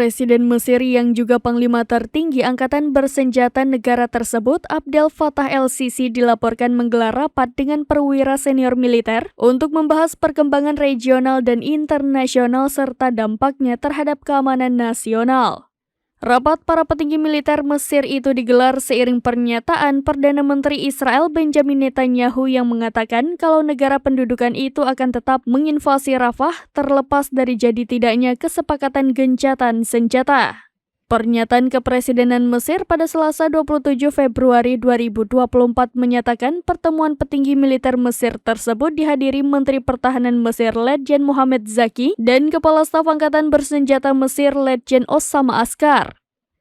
Presiden Mesir yang juga panglima tertinggi Angkatan Bersenjata negara tersebut, Abdel Fattah el-Sisi, dilaporkan menggelar rapat dengan perwira senior militer untuk membahas perkembangan regional dan internasional serta dampaknya terhadap keamanan nasional. Rapat para petinggi militer Mesir itu digelar seiring pernyataan Perdana Menteri Israel Benjamin Netanyahu yang mengatakan kalau negara pendudukan itu akan tetap menginvasi Rafah terlepas dari jadi tidaknya kesepakatan gencatan senjata. Pernyataan Kepresidenan Mesir pada Selasa 27 Februari 2024 menyatakan pertemuan petinggi militer Mesir tersebut dihadiri Menteri Pertahanan Mesir Letjen Mohamed Zaki dan Kepala Staf Angkatan Bersenjata Mesir Letjen Osama Askar.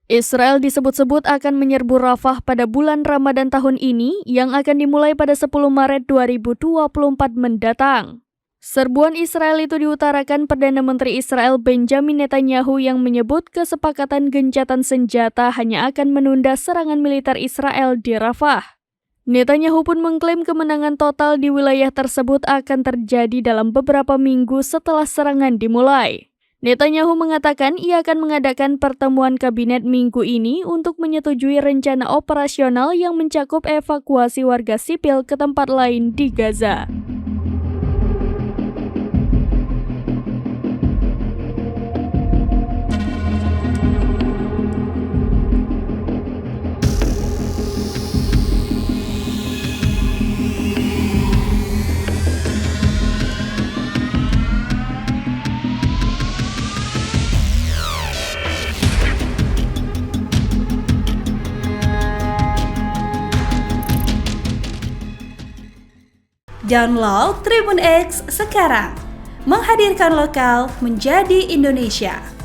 Israel disebut-sebut akan menyerbu Rafah pada bulan Ramadan tahun ini yang akan dimulai pada 10 Maret 2024 mendatang. Serbuan Israel itu diutarakan Perdana Menteri Israel Benjamin Netanyahu yang menyebut kesepakatan gencatan senjata hanya akan menunda serangan militer Israel di Rafah. Netanyahu pun mengklaim kemenangan total di wilayah tersebut akan terjadi dalam beberapa minggu setelah serangan dimulai. Netanyahu mengatakan ia akan mengadakan pertemuan kabinet minggu ini untuk menyetujui rencana operasional yang mencakup evakuasi warga sipil ke tempat lain di Gaza. Download Tribun X sekarang, menghadirkan lokal menjadi Indonesia.